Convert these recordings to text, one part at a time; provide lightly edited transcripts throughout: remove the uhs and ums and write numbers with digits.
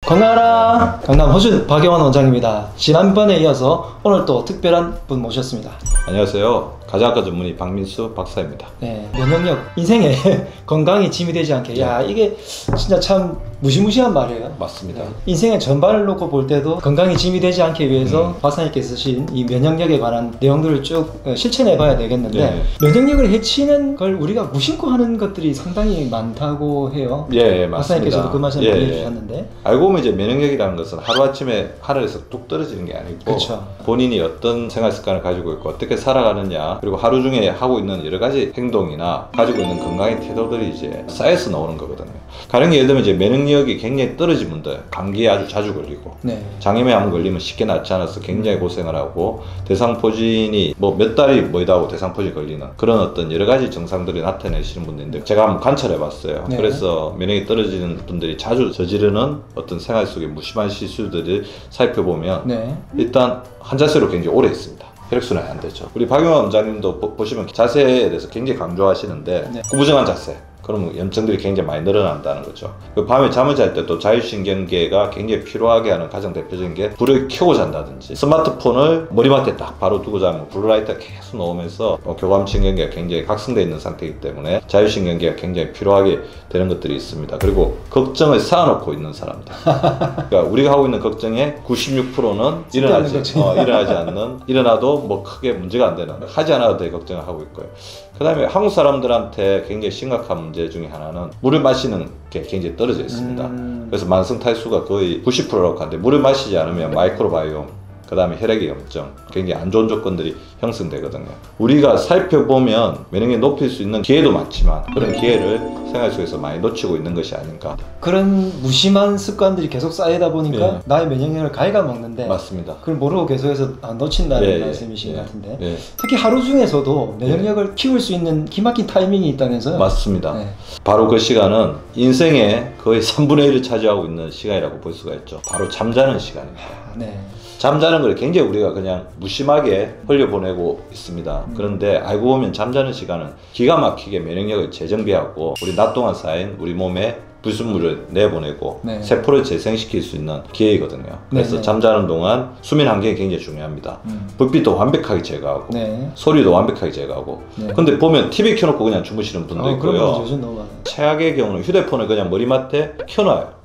건강하라! 경남 호준 박영환 원장입니다. 지난번에 이어서 오늘 또 특별한 분 모셨습니다. 안녕하세요. 가정학과 전문의 박민수 박사입니다. 네, 면역력, 인생에 건강이 짐이 되지 않게. 야, 이게 진짜 참 무시무시한 말이에요. 맞습니다. 네, 인생의 전반을 놓고 볼 때도 건강이 짐이 되지 않기 위해서 박사님께서 쓰신 이 면역력에 관한 내용들을 쭉 실천해 봐야 되겠는데, 네. 면역력을 해치는 걸 우리가 무심코 하는 것들이 상당히 많다고 해요. 예, 맞습니다. 박사님께서도 그 말씀 예, 보내주셨는데, 알고 보면 이제 면역력이라는 것은 하루아침에 하늘에서 뚝 떨어지는 게 아니고, 그쵸. 본인이 어떤 생활 습관을 가지고 있고 어떻게 살아가느냐, 그리고 하루 중에 하고 있는 여러 가지 행동이나 가지고 있는 건강의 태도들이 이제 쌓여서 나오는 거거든요. 가령 예를 들면 이제 면역력이 굉장히 떨어진 분들, 감기에 아주 자주 걸리고, 네. 장염에 한번 걸리면 쉽게 낫지 않아서 굉장히 고생을 하고, 대상포진이 뭐 몇 달이 뭐이다 하고 대상포진 걸리는 그런 어떤 여러 가지 증상들이 나타내시는 분들인데, 제가 한번 관찰해 봤어요. 네. 그래서 면역이 떨어지는 분들이 자주 저지르는 어떤 생활 속의 무심한 실수들을 살펴보면, 네. 일단 환자수로 굉장히 오래 있습니다. 혈액순환이 안 되죠. 우리 박영환 원장님도 보시면 자세에 대해서 굉장히 강조하시는데, 네. 구부정한 자세, 그러면 염증들이 굉장히 많이 늘어난다는 거죠. 그 밤에 잠을 잘 때 또 자율신경계가 굉장히 피로하게 하는 가장 대표적인 게 불을 켜고 잔다든지, 스마트폰을 머리맡에 딱 바로 두고 자면 블루라이트가 계속 나오면서 교감신경계가 굉장히 각성되어 있는 상태이기 때문에 자율신경계가 굉장히 피로하게 되는 것들이 있습니다. 그리고 걱정을 쌓아놓고 있는 사람들, 그러니까 우리가 하고 있는 걱정의 96%는 일어나지 않는, 일어나도 뭐 크게 문제가 안 되는, 하지 않아도 될 걱정을 하고 있고요. 그 다음에 한국 사람들한테 굉장히 심각한 문제 중에 하나는 물을 마시는 게 굉장히 떨어져 있습니다. 그래서 만성 탈수가 거의 90%라고 하는데, 물을 마시지 않으면 마이크로바이옴, 그 다음에 혈액의 염증, 굉장히 안 좋은 조건들이 형성되거든요. 우리가 살펴보면 면역력 높일 수 있는 기회도 많지만, 그런 기회를 생활 속에서 많이 놓치고 있는 것이 아닌가. 그런 무심한 습관들이 계속 쌓이다 보니까 예. 나의 면역력을 갉아먹는데, 맞습니다. 그걸 모르고 계속해서 놓친다는 예, 말씀이신 예, 것 같은데, 예. 특히 하루 중에서도 면역력을 키울 수 있는 기막힌 타이밍이 있다면서요? 맞습니다. 네. 바로 그 시간은 인생의 거의 3분의 1을 차지하고 있는 시간이라고 볼 수가 있죠. 바로 잠자는 시간입니다. 네. 잠자는 걸 굉장히 우리가 그냥 무심하게 흘려보내고 있습니다. 그런데 알고 보면 잠자는 시간은 기가 막히게 면역력을 재정비하고, 우리 낮 동안 쌓인 우리 몸에 불순물을 내보내고, 네. 세포를 재생시킬 수 있는 기회이거든요. 그래서 네네. 잠자는 동안 수면 환경이 굉장히 중요합니다. 불빛도 완벽하게 제거하고, 네. 소리도 완벽하게 제거하고. 네. 근데 보면 TV 켜놓고 그냥 주무시는 분도 그런 분 있고요. 요즘 너무 많아요. 최악의 경우는 휴대폰을 그냥 머리맡에 켜놔요.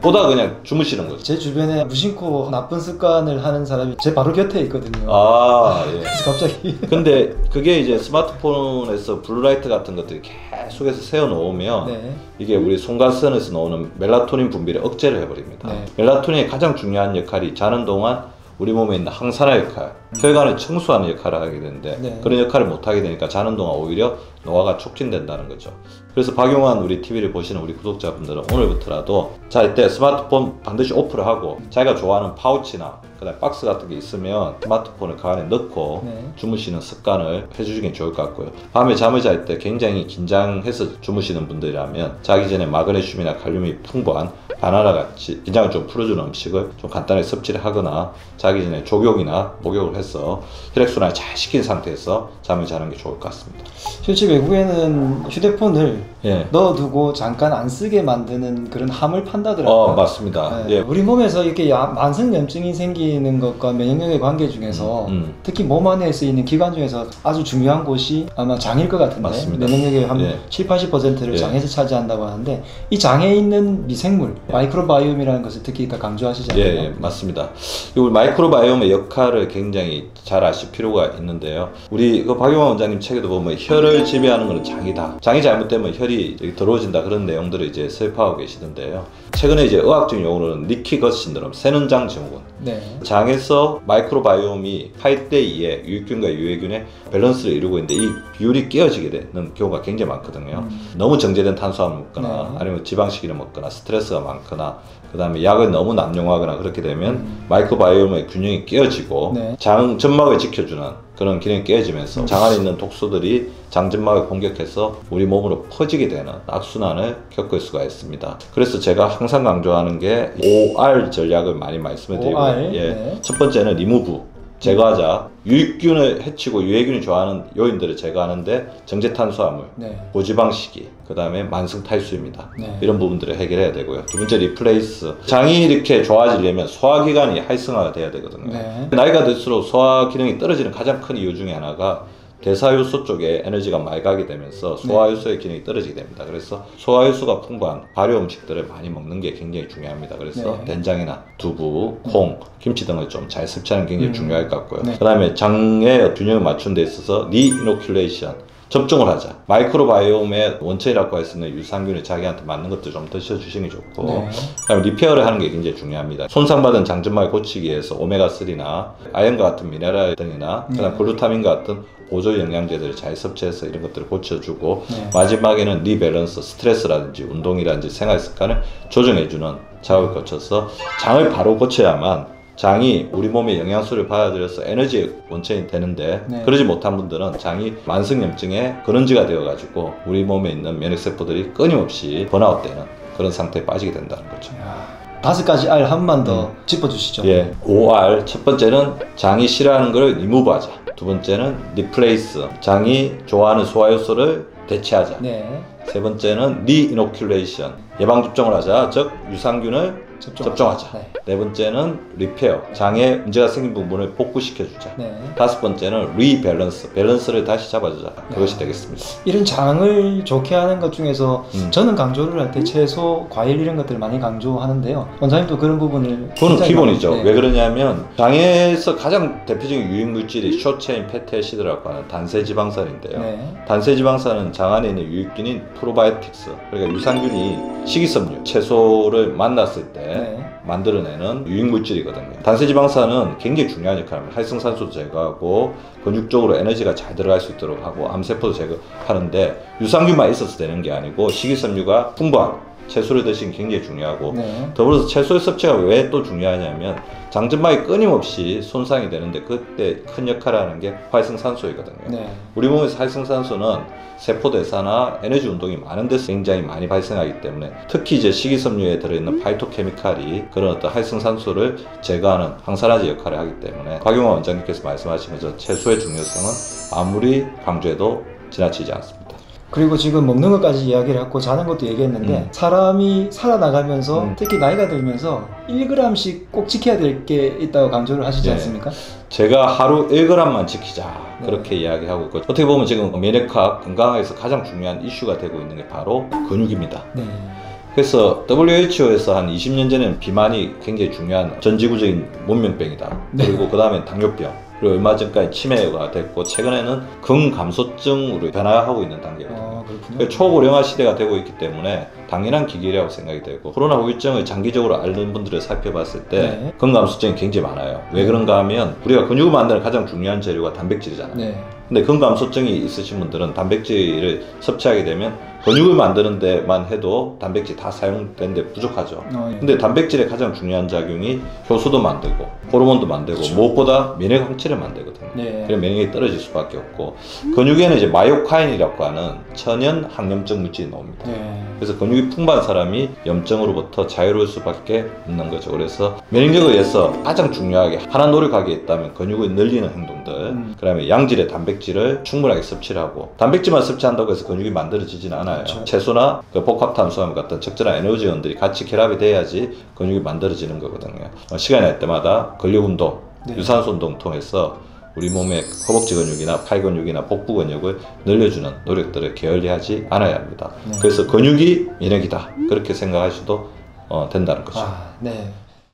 보다 그냥 주무시는 거죠. 제 주변에 무심코 나쁜 습관을 하는 사람이 제 바로 곁에 있거든요. 아, 예. 그래서 갑자기 근데 그게 이제 스마트폰에서 블루라이트 같은 것들이 계속해서 세워놓으면, 네. 이게 우리 송각선에서 나오는 멜라토닌 분비를 억제를 해버립니다. 네. 멜라토닌의 가장 중요한 역할이 자는 동안 우리 몸에 있는 항산화 역할, 혈관을 청소하는 역할을 하게 되는데, 네. 그런 역할을 못하게 되니까 자는 동안 오히려 노화가 촉진된다는 거죠. 그래서 박용환 우리 TV를 보시는 우리 구독자분들은 오늘부터라도 잘 때 스마트폰 반드시 오프를 하고, 자기가 좋아하는 파우치나 그다음에 박스 같은 게 있으면 스마트폰을 그 안에 넣고 네. 주무시는 습관을 해주시는 게 좋을 것 같고요. 밤에 잠을 잘 때 굉장히 긴장해서 주무시는 분들이라면, 자기 전에 마그네슘이나 칼륨이 풍부한 바나나 같이 긴장을 좀 풀어주는 음식을 좀 간단하게 섭취를 하거나, 자기 전에 족욕이나 목욕을 해서 혈액순환을 잘 시킨 상태에서 잠을 자는 게 좋을 것 같습니다. 실제 외국에는 휴대폰을 예. 넣어두고 잠깐 안 쓰게 만드는 그런 함을 판다더라고요. 맞습니다. 네. 예. 우리 몸에서 이렇게 만성염증이 생기는 것과 면역력의 관계 중에서 특히 몸 안에 쓰이는 기관 중에서 아주 중요한 곳이 아마 장일 것 같은데, 맞습니다. 면역력의 한 예. 70~80%를 예. 장에서 차지한다고 하는데, 이 장에 있는 미생물, 마이크로바이옴이라는 것을 특히 더 강조하시잖아요. 예, 맞습니다. 우리 마이크로바이옴의 역할을 굉장히 잘 아실 필요가 있는데요. 우리 그 박용환 원장님 책에도 보면 혈을 지배하는 것은 장이다. 장이 잘못되면 혈이 더러워진다, 그런 내용들을 이제 설파하고 계시던데요. 최근에 이제 의학적인 용어로는 리키 것 신드롬, 새는 장 증후군. 네. 장에서 마이크로바이옴이 8대2의 유익균과 유해균의 밸런스를 이루고 있는데, 이 비율이 깨어지게 되는 경우가 굉장히 많거든요. 너무 정제된 탄수화물을 먹거나, 네. 아니면 지방식이를 먹거나, 스트레스가 많거나, 그 다음에 약을 너무 남용하거나, 그렇게 되면 마이크로바이옴의 균형이 깨어지고, 네. 장 점막을 지켜주는 그런 기능이 깨어지면서 장 안에 있는 독소들이 장점막을 공격해서 우리 몸으로 퍼지게 되는 악순환을 겪을 수가 있습니다. 그래서 제가 항상 강조하는 게 OR 전략을 많이 말씀을 드리고, OR? 예. 네. 첫 번째는 리무브, 제거하자. 유익균을 해치고 유해균이 좋아하는 요인들을 제거하는데 정제탄수화물, 네. 고지방식이, 그 다음에 만성탈수입니다. 네. 이런 부분들을 해결해야 되고요. 두 번째 리플레이스. 장이 이렇게 좋아지려면 소화기관이 활성화가 돼야 되거든요. 네. 나이가 들수록 소화 기능이 떨어지는 가장 큰 이유 중에 하나가 대사효소 쪽에 에너지가 많이 가게 되면서 소화효소의 기능이 떨어지게 됩니다. 그래서 소화효소가 풍부한 발효 음식들을 많이 먹는 게 굉장히 중요합니다. 그래서 된장이나 두부, 콩, 김치 등을 좀 잘 섭취하는 게 굉장히 중요할 것 같고요. 그 다음에 장의 균형을 맞추는 데 있어서 리이노큘레이션, 접종을 하자. 마이크로바이옴의 원천이라고 할 수 있는 유산균을 자기한테 맞는 것들 좀 드셔주시는 게 좋고, 그다음에 리페어를 하는 게 굉장히 중요합니다. 손상받은 장점막을 고치기 위해서 오메가3나 아연과 같은 미네랄 등이나 그다음 글루타민과 같은 보조 영양제들을 잘 섭취해서 이런 것들을 고쳐주고, 마지막에는 리밸런스, 스트레스라든지 운동이라든지 생활 습관을 조정해주는 작업을 거쳐서 장을 바로 고쳐야만 장이 우리 몸의 영양소를 받아들여서 에너지의 원천이 되는데, 그러지 못한 분들은 장이 만성염증의 근원지가 되어가지고 우리 몸에 있는 면역세포들이 끊임없이 번아웃되는 그런 상태에 빠지게 된다는 거죠. 5가지 R 한 번만 더 짚어주시죠. 예, 5R. 첫 번째는 장이 싫어하는 걸 리무브하자. 두 번째는 리플레이스, 장이 좋아하는 소화효소를 대체하자. 세 번째는 리이노큘레이션, 예방접종을 하자. 즉 유산균을 접종하자. 네 번째는 리페어, 장에 문제가 생긴 부분을 복구시켜주자. 다섯 번째는 리밸런스, 밸런스를 다시 잡아주자. 그것이 되겠습니다. 이런 장을 좋게 하는 것 중에서 저는 강조를 할 때 채소, 과일 이런 것들을 많이 강조하는데요. 원장님도 그런 부분을 그건 기본이죠. 왜 그러냐면 장에서 가장 대표적인 유익물질이 숏체인 패티애시드라고 하는 단세지방산인데요. 단세지방산은 장 안에 있는 유익균인 프로바이오틱스, 그러니까 유산균이 식이섬유, 채소를 만났을 때 만들어내는 유익물질이거든요. 단세지방산은 굉장히 중요한 역할을 합니다. 활성산소도 제거하고 근육적으로 에너지가 잘 들어갈 수 있도록 하고 암세포도 제거하는데, 유산균만 있어서 되는 게 아니고 식이섬유가 풍부한 채소를 드시는 게 굉장히 중요하고, 더불어서 채소의 섭취가 왜 또 중요하냐면 장점막이 끊임없이 손상이 되는데 그때 큰 역할을 하는 게 활성산소이거든요. 우리 몸에서 활성산소는 세포대사나 에너지 운동이 많은 데서 굉장히 많이 발생하기 때문에, 특히 이제 식이섬유에 들어있는 파이토케미칼이 그런 어떤 활성산소를 제거하는 항산화제 역할을 하기 때문에 박용환 원장님께서 말씀하신 것처럼 채소의 중요성은 아무리 강조해도 지나치지 않습니다. 그리고 지금 먹는 것까지 이야기를 했고 자는 것도 얘기했는데, 사람이 살아나가면서 특히 나이가 들면서 1g씩 꼭 지켜야 될 게 있다고 강조를 하시지 않습니까? 제가 하루 1g만 지키자 그렇게 이야기하고 있고, 어떻게 보면 지금 면역학, 건강학에서 가장 중요한 이슈가 되고 있는 게 바로 근육입니다. 그래서 WHO에서 한 20년 전에는 비만이 굉장히 중요한 전지구적인 문명병이다. 그리고 그 다음에 당뇨병, 그리고 얼마 전까지 치매가 됐고, 최근에는 근감소증으로 변화하고 있는 단계거든요. 그러니까 초고령화 시대가 되고 있기 때문에 당연한 기길이라고 생각이 되고, 코로나 후유증을 장기적으로 앓는 분들을 살펴봤을 때 근감소증이 굉장히 많아요. 왜 그런가 하면 우리가 근육을 만드는 가장 중요한 재료가 단백질이잖아요. 근데 근감소증이 있으신 분들은 단백질을 섭취하게 되면 근육을 만드는 데만 해도 단백질 다 사용되는데 부족하죠. 근데 단백질의 가장 중요한 작용이 효소도 만들고 호르몬도 만들고 무엇보다 면역 항체를 만들거든요. 그래서 면역이 떨어질 수밖에 없고, 근육에는 이제 마이오카인이라고 하는 천연 항염증 물질이 나옵니다. 그래서 근육이 풍부한 사람이 염증으로부터 자유로울 수밖에 없는 거죠. 그래서 면역력을 위해서 가장 중요하게 하나 노력하겠다면 근육을 늘리는 행동들, 그 다음에 양질의 단백질을 충분하게 섭취를 하고, 단백질만 섭취한다고 해서 근육이 만들어지지는 않아요. 채소나 그 복합탄수화물 같은 적절한 에너지원들이 같이 결합이 돼야지 근육이 만들어지는 거거든요. 시간이 날 때마다 근력 운동, 유산소 운동 통해서 우리 몸의 허벅지 근육이나 팔 근육이나 복부 근육을 늘려주는 노력들을 게을리하지 않아야 합니다. 그래서 근육이 면역이다 그렇게 생각하셔도 된다는 거죠.